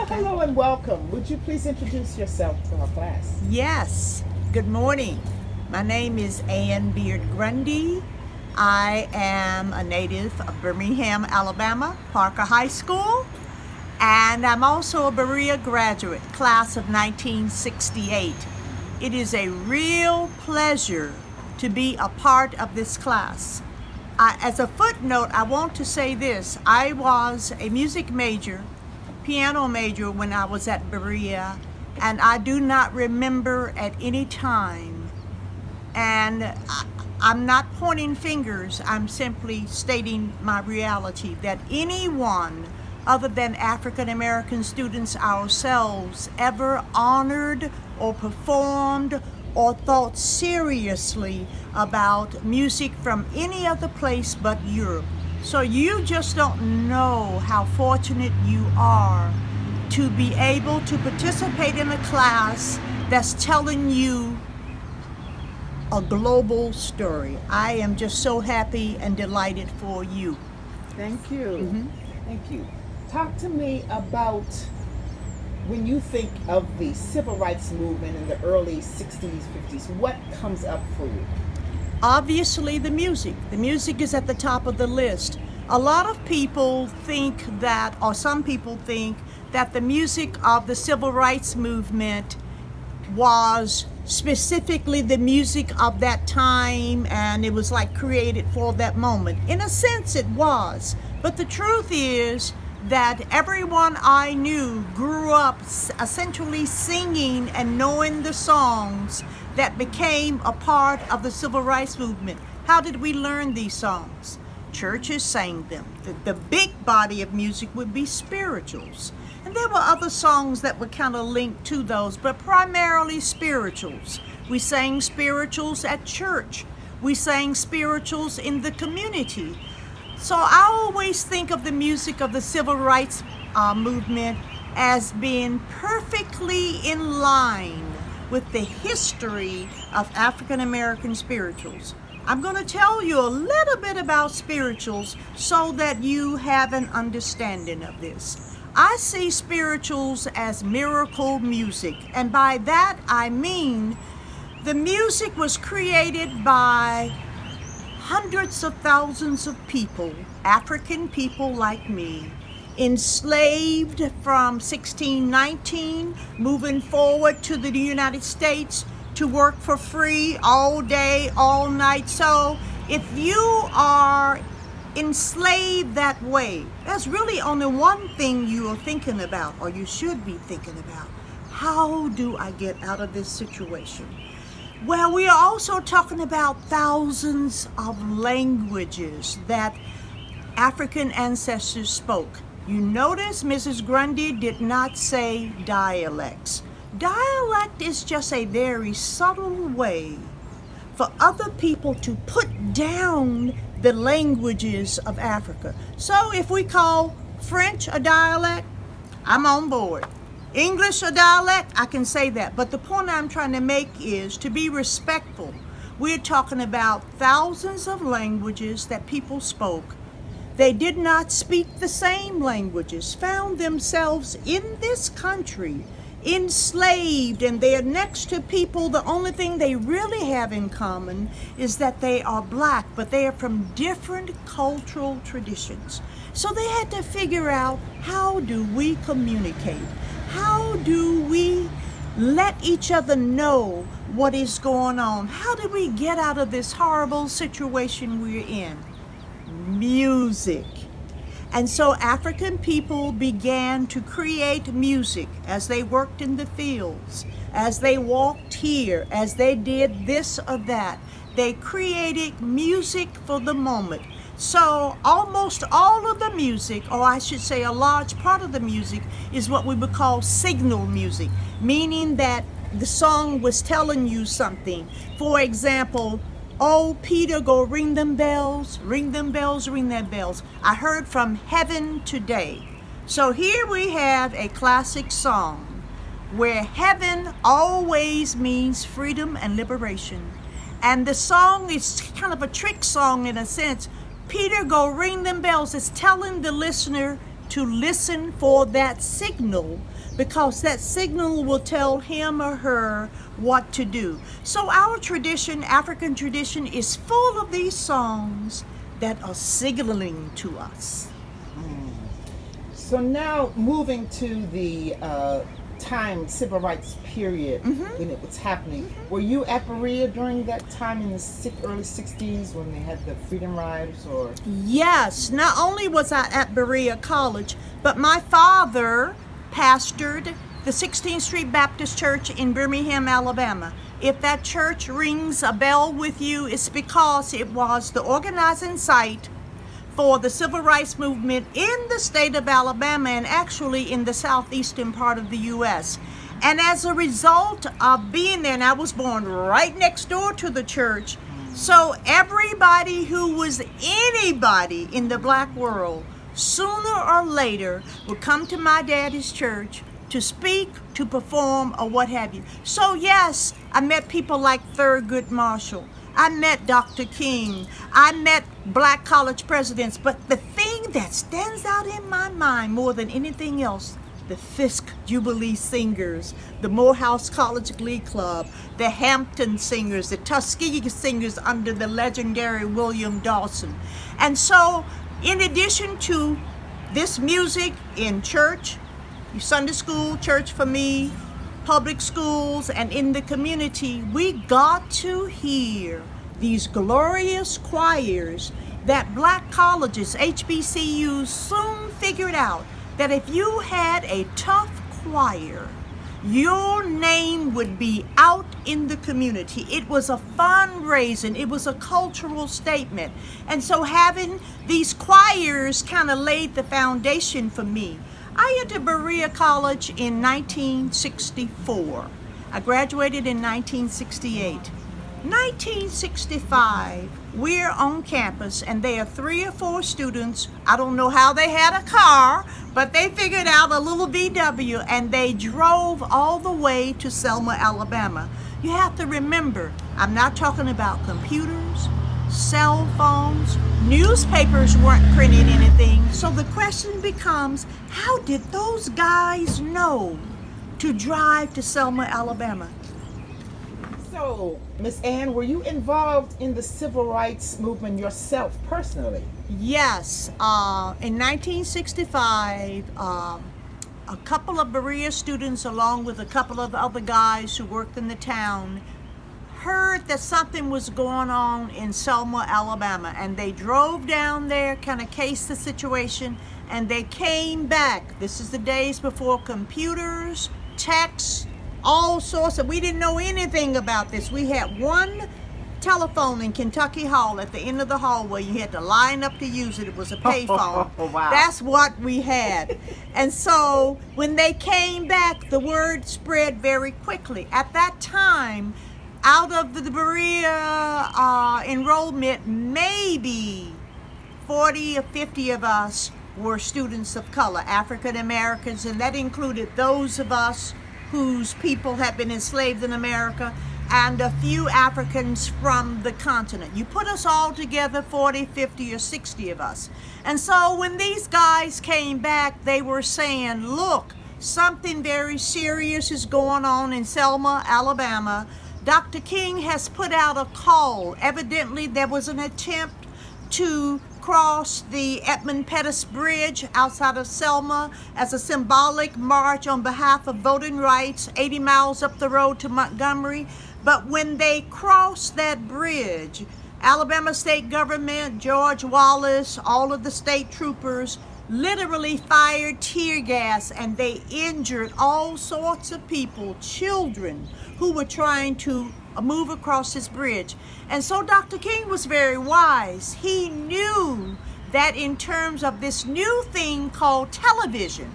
Okay. Hello and welcome. Would you please introduce yourself to our class? Yes. Good morning. My name is Ann Grundy. I am a native of Birmingham, Alabama, Parker High School, and I'm also a Berea graduate, class of 1968. It is a real pleasure to be a part of this class. As a footnote, I want to say this. I was a music major, piano major when I was at Berea, and I do not remember at any time, and I'm not pointing fingers, I'm simply stating my reality, that anyone other than African American students ourselves ever honored or performed or thought seriously about music from any other place but Europe. So you just don't know how fortunate you are to be able to participate in a class that's telling you a global story. I am just so happy and delighted for you. Thank you. Thank you. Talk to me about when you think of the civil rights movement in the early 60s, 50s, what comes up for you? Obviously, the music. The music is at the top of the list. A lot of people think that, or some people think, that the music of the civil rights movement was specifically the music of that time and it was like created for that moment. In a sense, it was. But the truth is that everyone I knew grew up essentially singing and knowing the songs that became a part of the civil rights movement. How did we learn these songs? Churches sang them. The big body of music would be spirituals. And there were other songs that were kind of linked to those, but primarily spirituals. We sang spirituals at church. We sang spirituals in the community. So I always think of the music of the civil rights movement as being perfectly in line with the history of African American spirituals. I'm going to tell you a little bit about spirituals so that you have an understanding of this. I see spirituals as miracle music, and by that I mean the music was created by hundreds of thousands of people, African people like me, enslaved from 1619, moving forward to the United States to work for free all day, all night. So if you are enslaved that way, there's really only one thing you are thinking about, or you should be thinking about. How do I get out of this situation? Well, we are also talking about thousands of languages that African ancestors spoke. You notice Mrs. Grundy did not say dialects. Dialect is just a very subtle way for other people to put down the languages of Africa. So if we call French a dialect, I'm on board. English a dialect, I can say that. But the point I'm trying to make is to be respectful. We're talking about thousands of languages that people spoke. They did not speak the same languages, found themselves in this country enslaved, and they're next to people. The only thing they really have in common is that they are black, but they are from different cultural traditions. So they had to figure out, how do we communicate? How do we let each other know what is going on? How do we get out of this horrible situation we're in? Music. And so African people began to create music as they worked in the fields, as they walked here, as they did this or that. They created music for the moment. So almost all of the music, or I should say a large part of the music, is what we would call signal music, meaning that the song was telling you something. For example, oh, Peter, go ring them bells, ring them bells, ring them bells. I heard from heaven today. So here we have a classic song where heaven always means freedom and liberation. And the song is kind of a trick song in a sense. Peter, go ring them bells. It's telling the listener to listen for that signal because that signal will tell him or her what to do. So our tradition, African tradition, is full of these songs that are signaling to us. So now moving to the time, civil rights period, when it was happening, were you at Berea during that time in the early 60s when they had the Freedom Rides? Or Yes, not only was I at Berea College, but my father pastored the 16th Street Baptist Church in Birmingham, Alabama. If that church rings a bell with you, it's because it was the organizing site for the civil rights movement in the state of Alabama, and actually in the southeastern part of the U.S. And as a result of being there, and I was born right next door to the church, so everybody who was anybody in the black world, sooner or later, would come to my daddy's church to speak, to perform, or what have you. So yes, I met people like Thurgood Marshall. I met Dr. King. I met black college presidents. But the thing that stands out in my mind more than anything else, the Fisk Jubilee Singers, the Morehouse College Glee Club, the Hampton Singers, the Tuskegee Singers under the legendary William Dawson. And so, in addition to this music in church, Sunday school, church for me, public schools, and in the community, we got to hear these glorious choirs that black colleges, HBCUs, soon figured out that if you had a tough choir, your name would be out in the community. It was a fundraising, it was a cultural statement. And so having these choirs kind of laid the foundation for me. I entered Berea College in 1964. I graduated in 1968. 1965, we're on campus and there are 3 or 4 students. I don't know how they had a car, but they figured out a little VW and they drove all the way to Selma, Alabama. You have to remember, I'm not talking about computers, cell phones, newspapers weren't printing anything. So the question becomes, how did those guys know to drive to Selma, Alabama? so, Miss Ann, were you involved in the civil rights movement yourself personally? Yes. In 1965, a couple of Berea students, along with a couple of other guys who worked in the town, heard that something was going on in Selma, Alabama, and they drove down there, kind of cased the situation, and they came back. This is the days before computers, texts, all sorts of, we didn't know anything about this. We had one telephone in Kentucky Hall at the end of the hallway. You had to line up to use it. It was a payphone. Oh, wow. That's what we had. And so when they came back, the word spread very quickly. At that time, out of the Berea enrollment, maybe 40 or 50 of us were students of color, African Americans, and that included those of us whose people had been enslaved in America and a few Africans from the continent. You put us all together, 40, 50, or 60 of us. And so when these guys came back, they were saying, look, something very serious is going on in Selma, Alabama. Dr. King has put out a call. Evidently, there was an attempt to cross the Edmund Pettus Bridge outside of Selma as a symbolic march on behalf of voting rights 80 miles up the road to Montgomery. But when they crossed that bridge, Alabama state government, George Wallace, all of the state troopers literally fired tear gas, and they injured all sorts of people, children who were trying to move across this bridge. And so Dr. King was very wise. He knew that in terms of this new thing called television,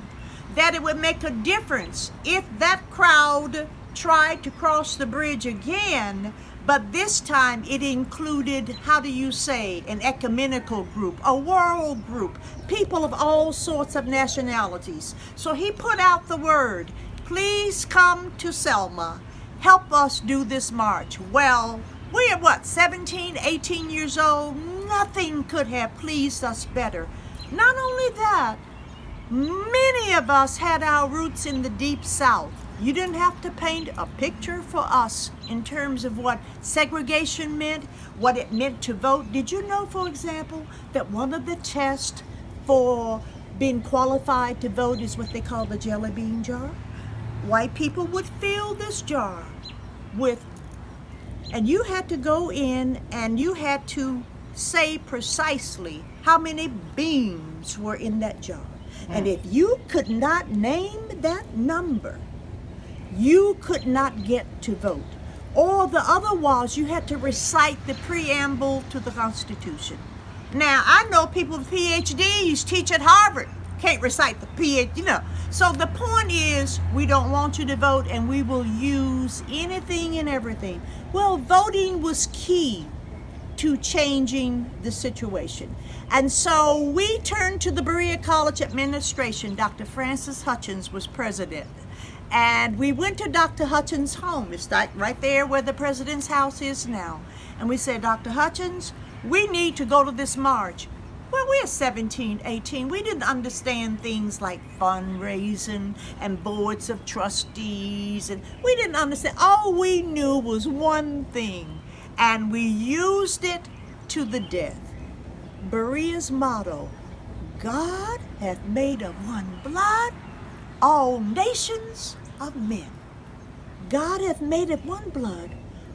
that it would make a difference if that crowd tried to cross the bridge again, but this time it included, how do you say, an ecumenical group, a world group, people of all sorts of nationalities. So he put out the word, please come to Selma, help us do this march. Well, we are 17, 18 years old. Nothing could have pleased us better. Not only that, Many of us had our roots in the Deep South. You didn't have to paint a picture for us in terms of what segregation meant, what it meant to vote. Did you know, for example, that one of the tests for being qualified to vote is what they call the jelly bean jar? White people would fill this jar with, and you had to go in and you had to say precisely how many beans were in that jar. And if you could not name that number, you could not get to vote. Or the other was you had to recite the preamble to the Constitution. Now, I know people with PhDs teach at Harvard, can't recite the PhD, So the point is, we don't want you to vote and we will use anything and everything. Well, voting was key to changing the situation. And so we turned to the Berea College administration. Dr. Francis Hutchins was president. And we went to Dr. Hutchins' home. It's right there where the president's house is now. And we said, Dr. Hutchins, we need to go to this march. Well, we're 17, 18. We didn't understand things like fundraising and boards of trustees. And we didn't understand. All we knew was one thing. And we used it to the death. Berea's motto, God hath made of one blood all nations of men. God hath made of one blood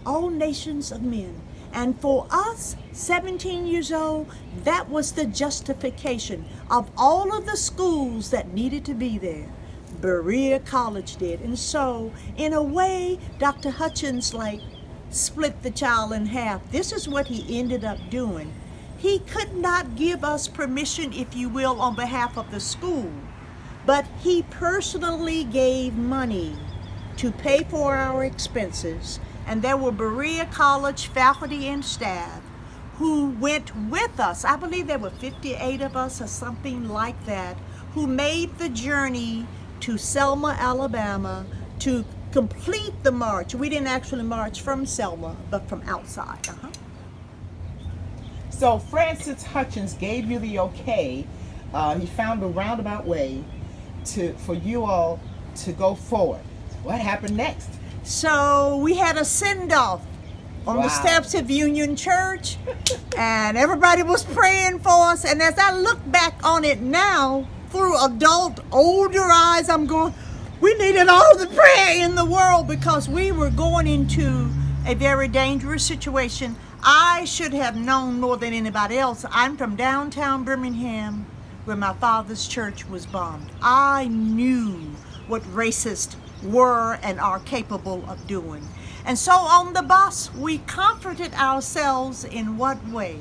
all nations of men. And for us, 17 years old, that was the justification of all of the schools that needed to be there. Berea College did. And so, in a way, Dr. Hutchins split the child in half. This is what he ended up doing. He could not give us permission, if you will, on behalf of the school. But he personally gave money to pay for our expenses. And there were Berea College faculty and staff who went with us. I believe there were 58 of us or something like that, who made the journey to Selma, Alabama to complete the march. We didn't actually march from Selma, but from outside. So Francis Hutchins gave you the okay. He found a roundabout way for you all to go forward. What happened next? So we had a send-off on the steps of Union Church, and everybody was praying for us. And as I look back on it now, through adult, older eyes, I'm going, we needed all the prayer in the world because we were going into a very dangerous situation. I should have known more than anybody else. I'm from downtown Birmingham, where my father's church was bombed. I knew what racists were and are capable of doing. And so on the bus, we comforted ourselves in what way?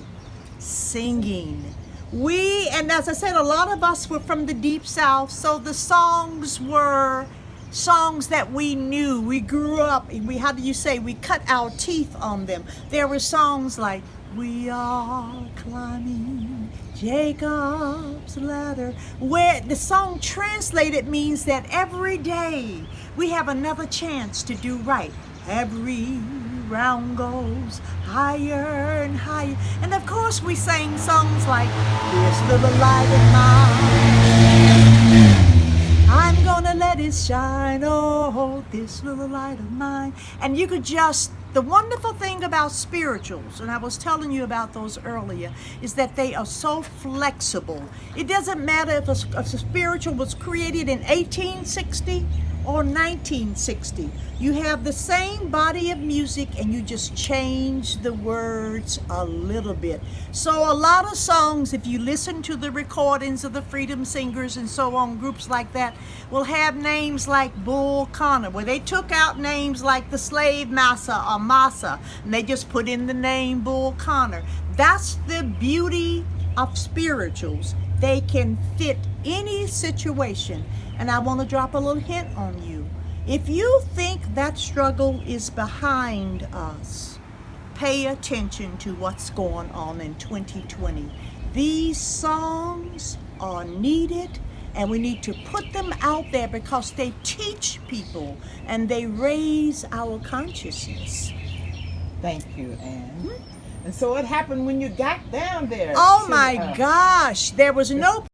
Singing. And as I said, a lot of us were from the Deep South, so the songs were songs that we knew. We grew up, how do you say, we cut our teeth on them. There were songs like, we are climbing Jacob's ladder, where the song translated means that every day we have another chance to do right. Every round goes higher and higher. And of course we sang songs like, this little light of mine, I'm gonna let it shine, oh, this little light of mine. And you could just, the wonderful thing about spirituals, and I was telling you about those earlier, is that they are so flexible. It doesn't matter if a spiritual was created in 1860 or 1960. You have the same body of music and you just change the words a little bit. So a lot of songs, if you listen to the recordings of the Freedom Singers and so on, groups like that, will have names like Bull Connor, where they took out names like the slave Massa or Massa, and they just put in the name Bull Connor. That's the beauty of spirituals. They can fit any situation. And I want to drop a little hint on you. If you think that struggle is behind us, pay attention to what's going on in 2020. These songs are needed, and we need to put them out there because they teach people and they raise our consciousness. Thank you, Ann. And so what happened when you got down there? Oh my gosh, there was no